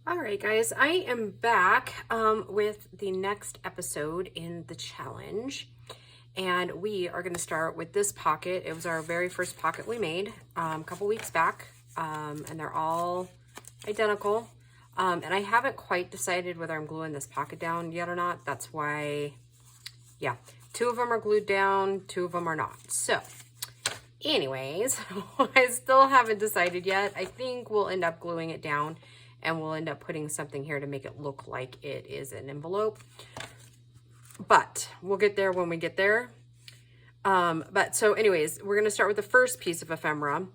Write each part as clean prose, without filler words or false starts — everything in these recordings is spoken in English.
All right, guys, I am back with the next episode in the challenge. And we are going to start with this pocket. It was our very first pocket we made a couple weeks back. And they're all identical. And I haven't quite decided whether I'm gluing this pocket down yet or not. That's why, yeah, 2 of them are glued down, 2 of them are not. So anyways, I still haven't decided yet. I think we'll end up gluing it down. And we'll end up putting something here to make it look like it is an envelope. But we'll get there when we get there. So anyways, we're going to start with the first piece of ephemera.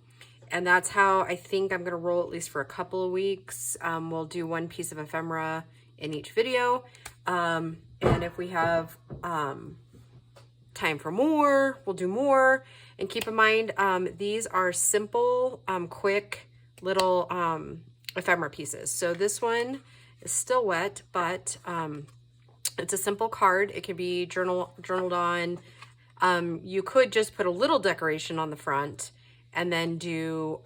And that's how I think I'm going to roll at least for a couple of weeks. We'll do 1 piece of ephemera in each video. And if we have time for more, we'll do more. And keep in mind, these are simple, quick little ephemera pieces. So this one is still wet, but it's a simple card. It can be journaled on. You could just put a little decoration on the front and then do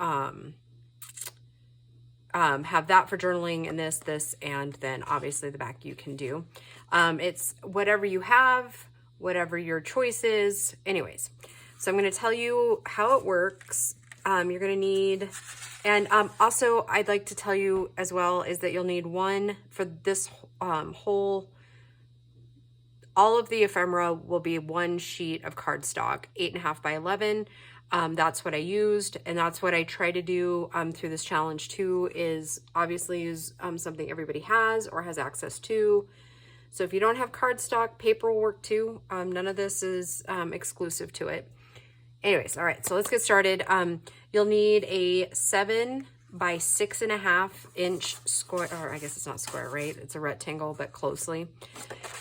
have that for journaling, and this, and then obviously the back you can do. It's whatever you have, whatever your choice is. Anyways, so I'm going to tell you how it works. You're going to need, and also I'd like to tell you as well, is that you'll need 1 for this whole, all of the ephemera will be 1 sheet of cardstock, 8.5 by 11. That's what I used, and that's what I try to do through this challenge too, is obviously use something everybody has or has access to. So if you don't have cardstock, paper will work too. None of this is exclusive to it. Anyways, all right, so let's get started. You'll need a 7 by 6.5 inch square, or I guess it's not square, right? It's a rectangle, but closely.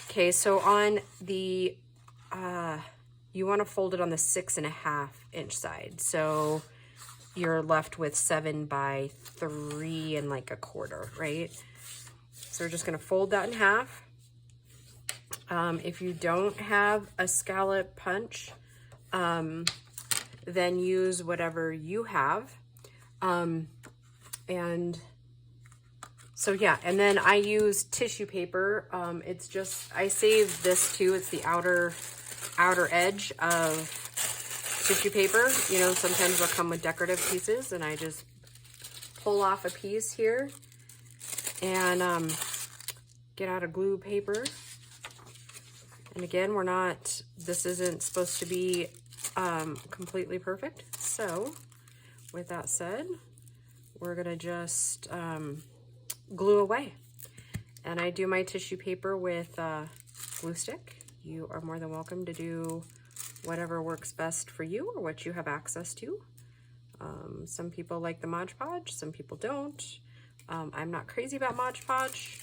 Okay, so on the, you want to fold it on the 6.5 inch side. So you're left with 7 by 3 and like 1/4, right? So we're just going to fold that in half. If you don't have a scallop punch, then use whatever you have. And so yeah, and then I use tissue paper. It's just, I save this too. It's the outer edge of tissue paper. You know, sometimes they'll come with decorative pieces, and I just pull off a piece here and get out a glue paper. And again, this isn't supposed to be completely perfect. So with that said, we're gonna just glue away. And I do my tissue paper with glue stick. You are more than welcome to do whatever works best for you or what you have access to. Some people like the Mod Podge, some people don't. I'm not crazy about Mod Podge.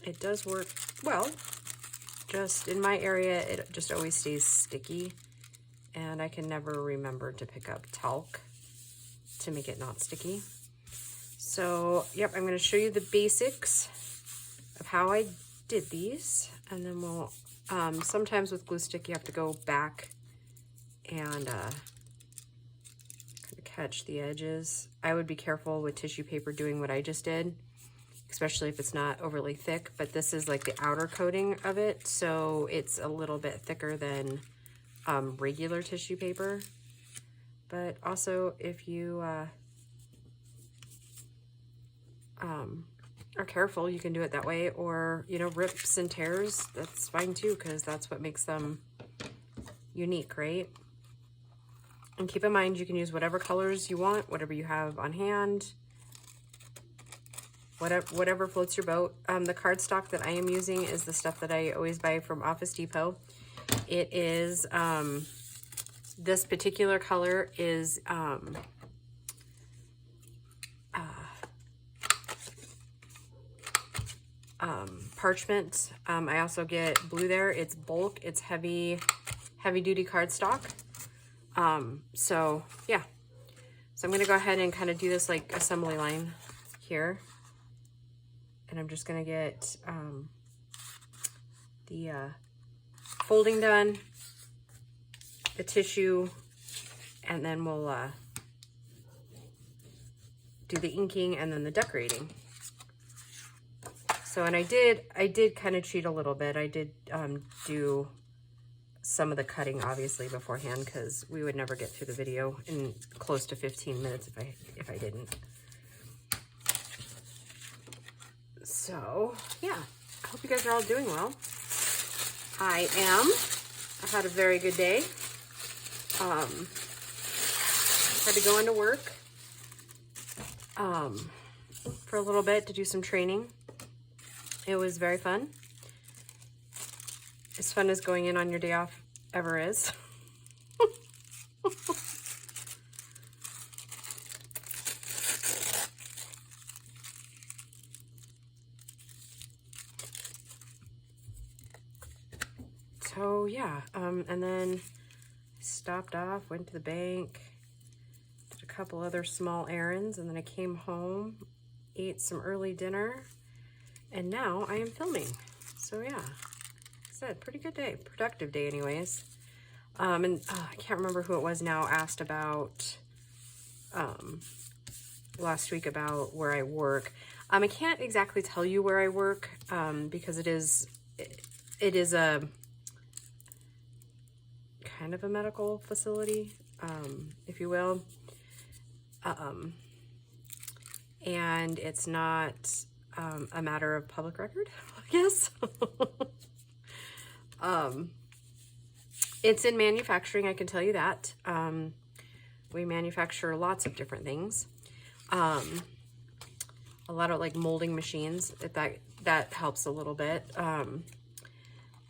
It does work well. Just in my area, it just always stays sticky, and I can never remember to pick up talc to make it not sticky. So, yep, I'm going to show you the basics of how I did these, and then we'll, sometimes with glue stick, you have to go back and kind of catch the edges. I would be careful with tissue paper doing what I just did, especially if it's not overly thick, but this is like the outer coating of it, so it's a little bit thicker than regular tissue paper. But also, if you are careful, you can do it that way, or, you know, rips and tears, that's fine too, because that's what makes them unique, right? And keep in mind, you can use whatever colors you want, whatever you have on hand, whatever floats your boat. The cardstock that I am using is the stuff that I always buy from Office Depot. It is, this particular color is parchment. I also get blue there. It's bulk. It's heavy duty cardstock. So yeah. So I'm going to go ahead and kind of do this like assembly line here. And I'm just going to get the folding done, the tissue, and then we'll do the inking and then the decorating. So, and I did kind of cheat a little bit. I did do some of the cutting obviously beforehand, because we would never get through the video in close to 15 minutes if I didn't. So yeah, I hope you guys are all doing well. I am. I had a very good day. Had to go into work for a little bit to do some training. It was very fun. As fun as going in on your day off ever is. So yeah, and then stopped off, went to the bank, did a couple other small errands, and then I came home, ate some early dinner, and now I am filming. So yeah, said pretty good day, productive day anyways. And I can't remember who it was now asked about last week about where I work. I can't exactly tell you where I work because it is a kind of a medical facility, if you will. And it's not a matter of public record, I guess. It's in manufacturing, I can tell you that. We manufacture lots of different things. A lot of like molding machines, that helps a little bit.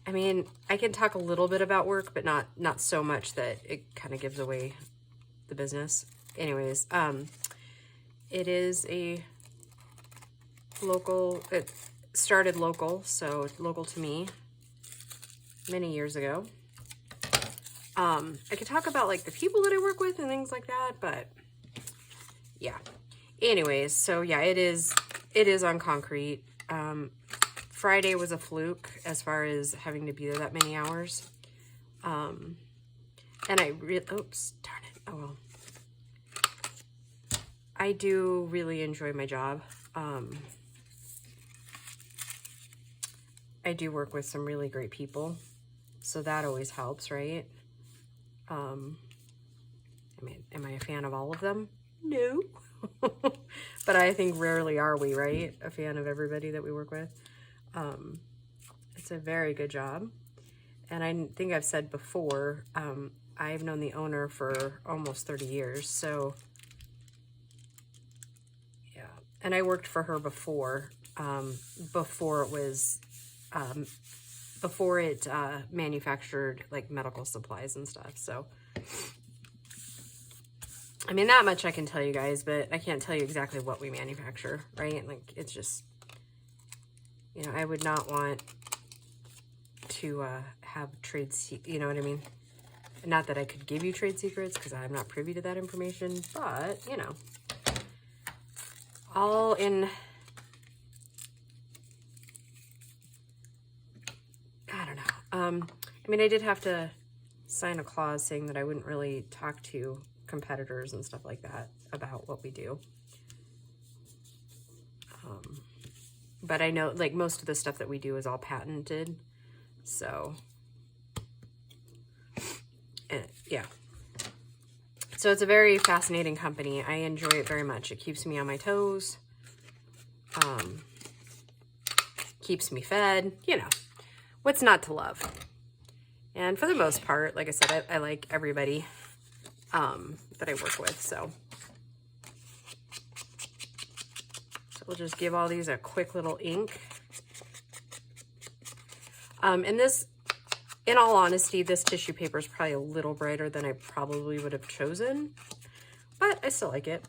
I mean, I can talk a little bit about work, but not so much that it kind of gives away the business. Anyways, it is a local, it started local, so local to me many years ago. I could talk about like the people that I work with and things like that, but yeah. Anyways, so yeah, it is on concrete. Friday was a fluke as far as having to be there that many hours. And oops, darn it. Oh well. I do really enjoy my job. I do work with some really great people, so that always helps, right? I mean, am I a fan of all of them? No. But I think rarely are we, right? A fan of everybody that we work with. It's a very good job. And I think I've said before, I've known the owner for almost 30 years. So yeah. And I worked for her before it was, before it manufactured like medical supplies and stuff. So, I mean, that much I can tell you guys, but I can't tell you exactly what we manufacture, right? Like, it's just, you know, I would not want to have trade secrets, you know what I mean? Not that I could give you trade secrets, because I'm not privy to that information, but, you know, all in, I don't know. I mean, I did have to sign a clause saying that I wouldn't really talk to competitors and stuff like that about what we do. But I know, like, most of the stuff that we do is all patented, so, yeah. So it's a very fascinating company. I enjoy it very much. It keeps me on my toes, keeps me fed, you know, what's not to love? And for the most part, like I said, I like everybody that I work with, so we'll just give all these a quick little ink. And this, in all honesty, this tissue paper is probably a little brighter than I probably would have chosen, but I still like it.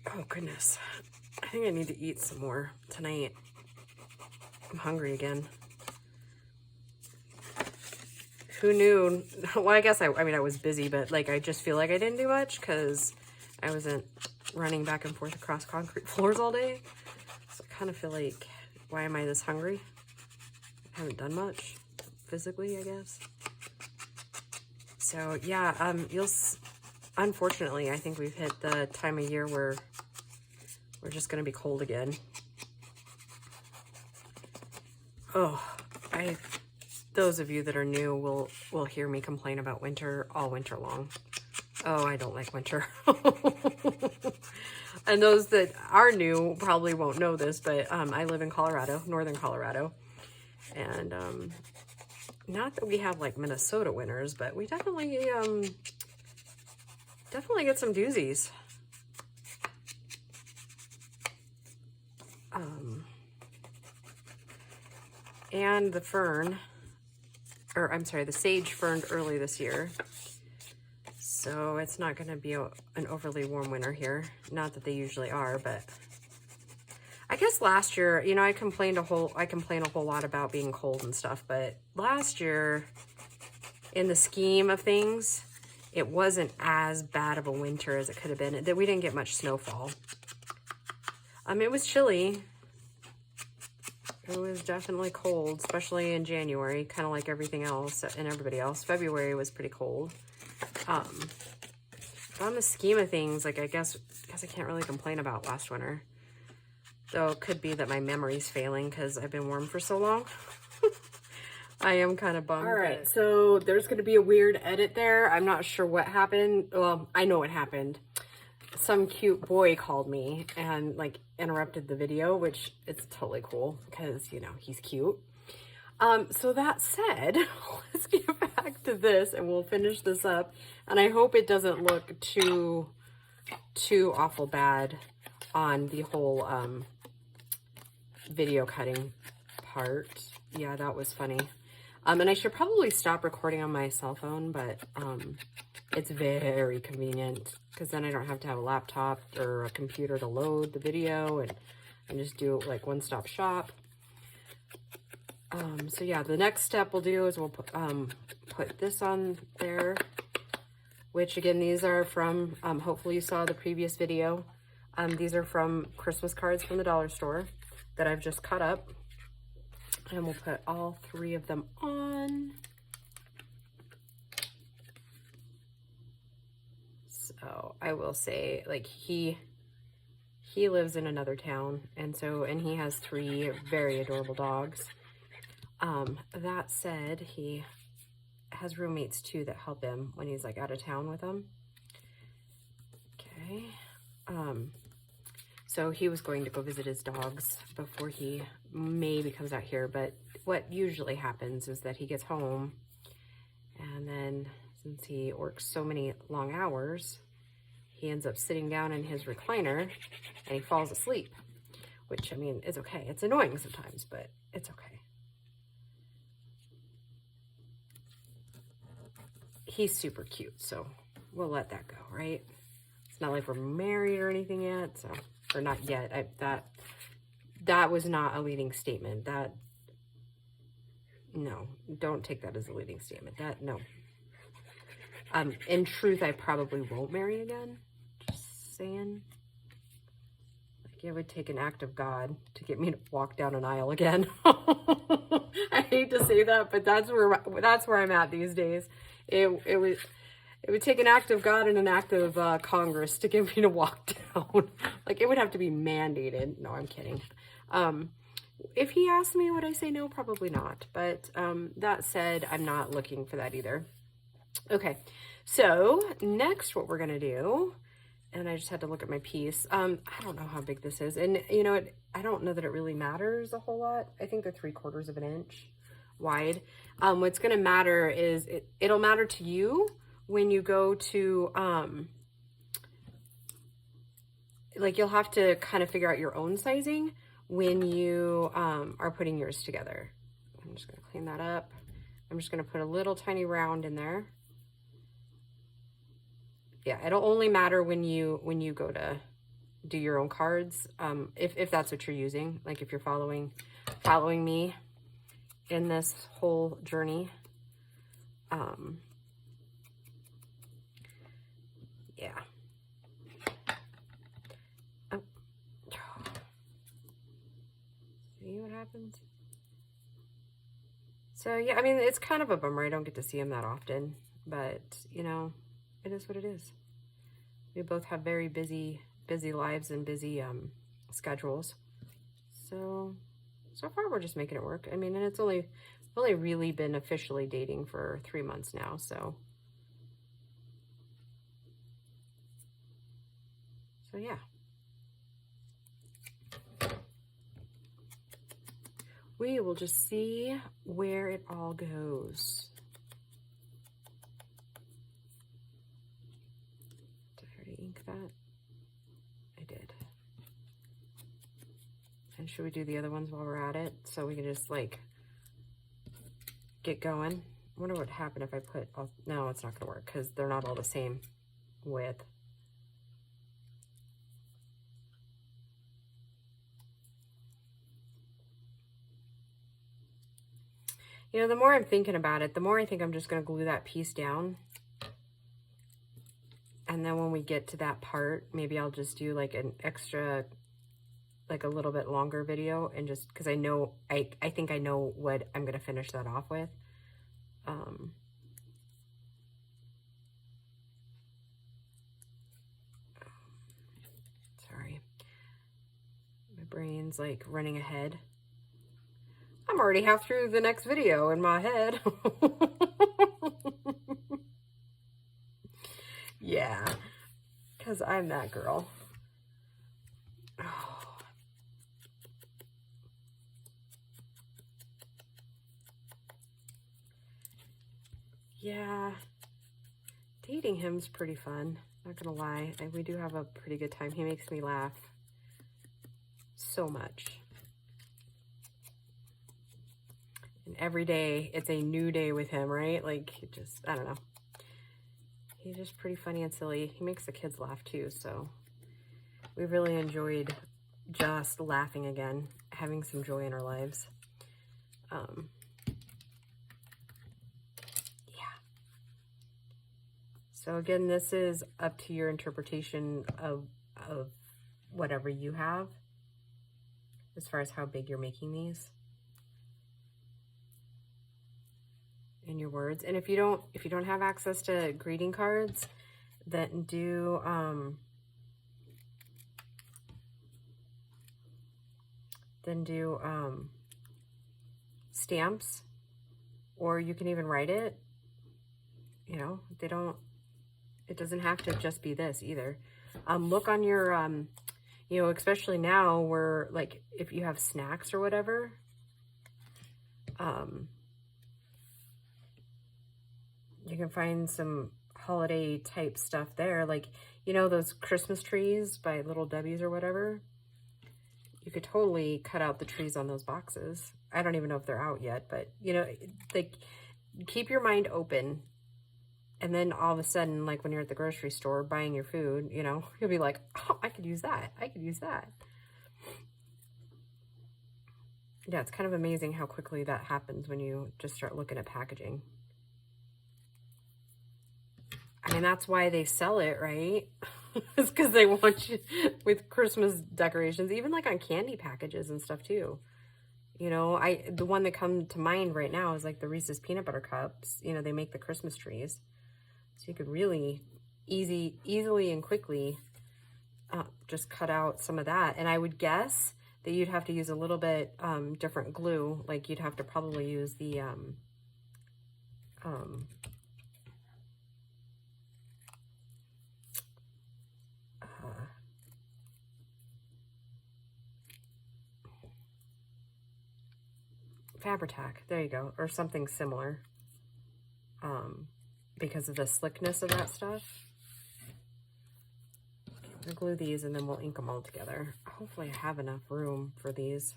Oh goodness, I think I need to eat some more tonight. I'm hungry again. Who knew? Well, I guess I mean, I was busy, but like, I just feel like I didn't do much because I wasn't running back and forth across concrete floors all day. So I kind of feel like, why am I this hungry? I haven't done much physically, I guess. So yeah, unfortunately, I think we've hit the time of year where we're just going to be cold again. Oh, those of you that are new will hear me complain about winter all winter long. Oh, I don't like winter. And those that are new probably won't know this, but I live in Colorado, northern Colorado. And not that we have like Minnesota winters, but we definitely get some doozies. And the fern, or I'm sorry, the sage ferned early this year. So it's not going to be an overly warm winter here. Not that they usually are, but I guess last year, you know, I complain a whole lot about being cold and stuff, but last year, in the scheme of things, it wasn't as bad of a winter as it could have been. That we didn't get much snowfall. It was chilly. It was definitely cold, especially in January, kind of like everything else and everybody else. February was pretty cold. But on the scheme of things, like I guess I can't really complain about last winter. Though it could be that my memory's failing because I've been warm for so long. I am kind of bummed. All right, so there's going to be a weird edit there. I'm not sure what happened. Well, I know what happened. Some cute boy called me and like interrupted the video, which it's totally cool because, you know, he's cute. So that said, let's get back to this and we'll finish this up. And I hope it doesn't look too awful bad on the whole video cutting part. Yeah, that was funny. And I should probably stop recording on my cell phone, but it's very convenient because then I don't have to have a laptop or a computer to load the video and just do it like one-stop shop. So yeah, the next step we'll do is we'll put this on there, which again, these are from, hopefully you saw the previous video. These are from Christmas cards from the dollar store that I've just cut up. And we'll put all 3 of them on. So I will say, like, he lives in another town, and he has 3 very adorable dogs. That said, he has roommates too that help him when he's like out of town with them. Okay. So he was going to go visit his dogs before he maybe comes out here, but what usually happens is that he gets home and then since he works so many long hours, he ends up sitting down in his recliner and he falls asleep, which I mean is okay. It's annoying sometimes, but it's okay. He's super cute, so we'll let that go, right? It's not like we're married or anything yet, so, or not yet. That was not a leading statement. No, don't take that as a leading statement. No. In truth, I probably won't marry again. Just saying. Like, it would take an act of God to get me to walk down an aisle again. I hate to say that, but that's where I'm at these days. It would take an act of God and an act of Congress to get me to walk down. Like, it would have to be mandated. No, I'm kidding. If he asked me, would I say no? Probably not. But that said, I'm not looking for that either. Okay, so next what we're going to do, and I just had to look at my piece. I don't know how big this is. And, you know, I don't know that it really matters a whole lot. I think they're 3/4 of an inch wide. What's going to matter is it'll matter to you when you go to, like, you'll have to kind of figure out your own sizing when you are putting yours together. I'm just going to clean that up. I'm just going to put a little tiny round in there. Yeah, it'll only matter when you go to do your own cards, if that's what you're using, like if you're following me in this whole journey. Yeah. Oh. See what happens? So yeah, I mean, it's kind of a bummer I don't get to see him that often, but you know, it is what it is. We both have very busy lives and busy schedules. So far we're just making it work. I mean, and it's only really been officially dating for 3 months now, so yeah. We will just see where it all goes. Did I already ink that? I did. And should we do the other ones while we're at it, so we can just like get going? I wonder what would happen if I put all, no, it's not gonna work because they're not all the same width. You know, the more I'm thinking about it, the more I think I'm just gonna glue that piece down. And then when we get to that part, maybe I'll just do like an extra, like a little bit longer video, and just because I know, I think I know what I'm gonna finish that off with. Sorry, my brain's like running ahead. I'm already half through the next video in my head. Yeah, because I'm that girl. Oh. Yeah, dating him's pretty fun, not gonna lie. We do have a pretty good time. He makes me laugh so much. And every day it's a new day with him, right? Like, just, I don't know. He's just pretty funny and silly. He makes the kids laugh too, so we really enjoyed just laughing again, having some joy in our lives. Yeah. So again, this is up to your interpretation of whatever you have as far as how big you're making these in your words. And if you don't have access to greeting cards, then do stamps, or you can even write it. You know, it doesn't have to just be this either. Look on your you know, especially now where, like, if you have snacks or whatever, you can find some holiday type stuff there. Like, you know, those Christmas trees by Little Debbie's or whatever. You could totally cut out the trees on those boxes. I don't even know if they're out yet, but you know, like, keep your mind open. And then all of a sudden, like when you're at the grocery store buying your food, you know, you'll be like, oh, I could use that. I could use that. Yeah, it's kind of amazing how quickly that happens when you just start looking at packaging. I mean, that's why they sell it, right? It's because they want you with Christmas decorations, even like on candy packages and stuff too. You know, the one that comes to mind right now is like the Reese's peanut butter cups. You know, they make the Christmas trees. So you could really easily and quickly just cut out some of that. And I would guess that you'd have to use a little bit different glue. Like, you'd have to probably use the Fabri-Tac, there you go, or something similar, because of the slickness of that stuff. I'll glue these and then we'll ink them all together. Hopefully I have enough room for these.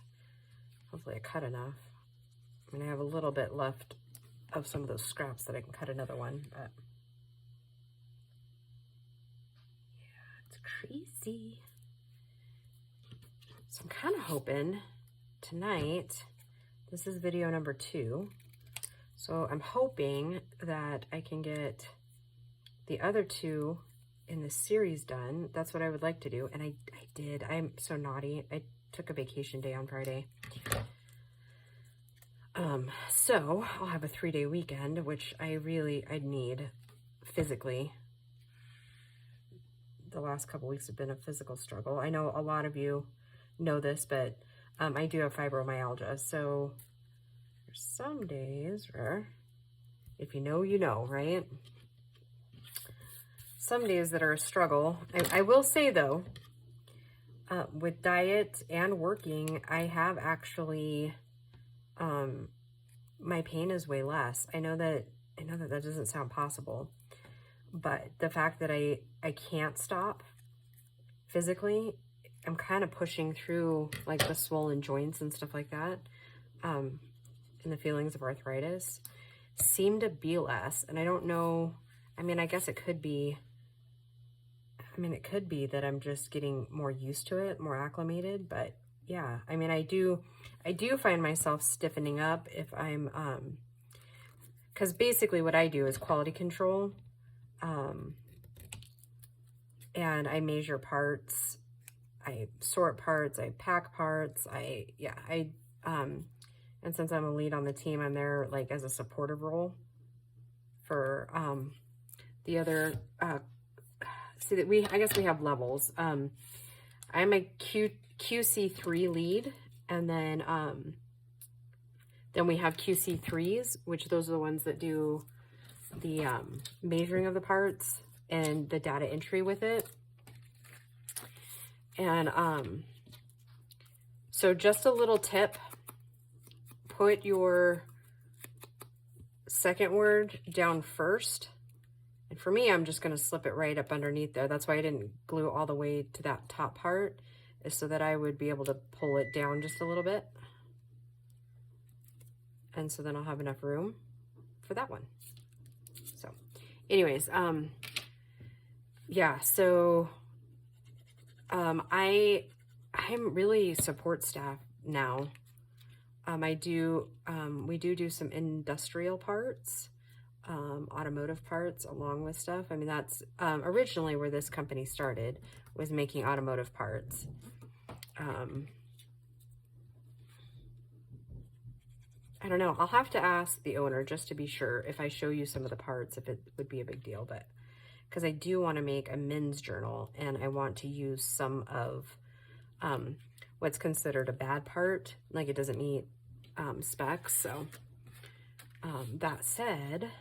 Hopefully I cut enough. I mean, I have a little bit left of some of those scraps that I can cut another one, but yeah, it's crazy. So I'm kind of hoping tonight, this is video number 2. So I'm hoping that I can get the other 2 in the series done. That's what I would like to do. And I did. I'm so naughty. I took a vacation day on Friday. So I'll have a 3-day weekend, which I'd need physically. The last couple weeks have been a physical struggle. I know a lot of you know this, but I do have fibromyalgia. So there's some days where, if you know, you know, right? Some days that are a struggle. I will say though, with diet and working, I have actually, my pain is way less. I know that doesn't sound possible, but the fact that I can't stop physically, I'm kind of pushing through like the swollen joints and stuff like that, and the feelings of arthritis seem to be less. And I don't know, I mean, I guess it could be, it could be that I'm just getting more used to it, more acclimated, but yeah, I mean, I do find myself stiffening up if I'm, because basically what I do is quality control, and I measure parts, I sort parts, I pack parts, and since I'm a lead on the team, I'm there like as a supportive role for, the other, I guess we have levels. I'm a QC3 lead, and then we have QC3s, which those are the ones that do the measuring of the parts and the data entry with it. And so just a little tip, put your second word down first. And for me, I'm just going to slip it right up underneath there. That's why I didn't glue all the way to that top part, is so that I would be able to pull it down just a little bit. And so then I'll have enough room for that one. So anyways, yeah, so I'm really support staff now. We do some industrial parts, automotive parts along with stuff. I mean, that's originally where this company started, was making automotive parts. I don't know. I'll have to ask the owner just to be sure if I show you some of the parts, if it would be a big deal, but because I do want to make a men's journal and I want to use some of what's considered a bad part, like it doesn't meet specs. So that said,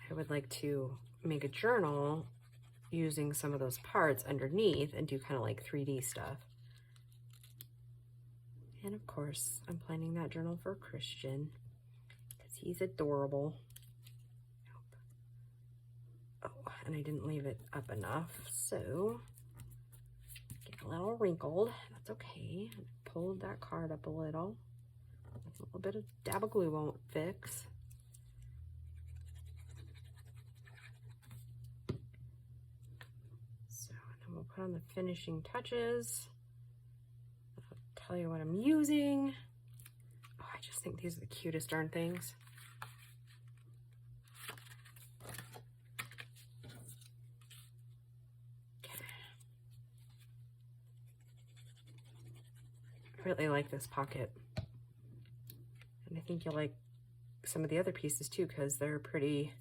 I would like to make a journal using some of those parts underneath and do kind of like 3D stuff. And of course, I'm planning that journal for Christian because he's adorable. Oh, and I didn't leave it up enough, so get a little wrinkled. That's okay. I pulled that card up a little. That's a little bit of dab of glue won't fix. So then we'll put on the finishing touches. Tell you what I'm using. Oh, I just think these are the cutest darn things. Okay. I really like this pocket. And I think you'll like some of the other pieces too, because they're pretty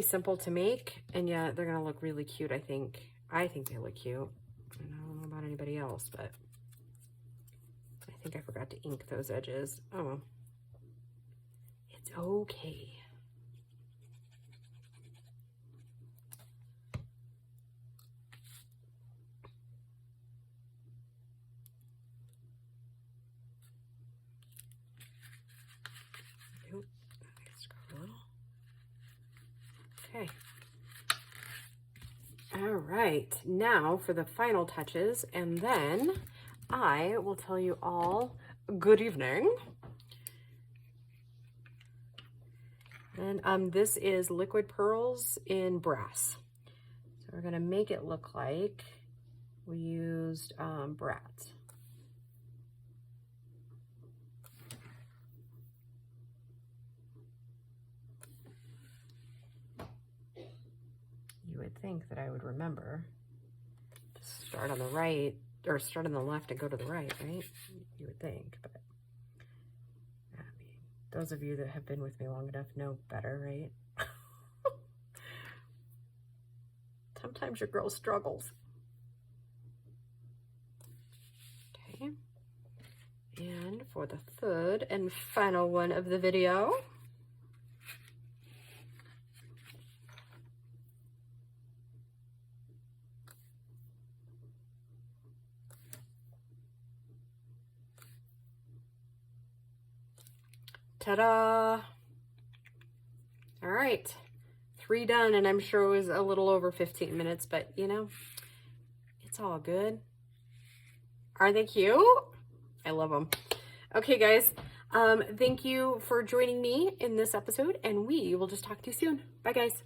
simple to make, and yet they're gonna look really cute, I think. I think they look cute. I don't know about anybody else, but I think I forgot to ink those edges. Oh, it's okay. Nope. Okay. All right, now for the final touches, and then I will tell you all good evening. And this is liquid pearls in brass. So we're gonna make it look like we used brat. You would think that I would remember to start on the right or start on the left and go to the right, right? You would think, but I mean, those of you that have been with me long enough know better, right? Sometimes your girl struggles. Okay. And for the third and final one of the video, ta-da! All right, 3 done, and I'm sure it was a little over 15 minutes, but you know, it's all good. Aren't they cute? I love them. Okay, guys, thank you for joining me in this episode, and we will just talk to you soon. Bye, guys.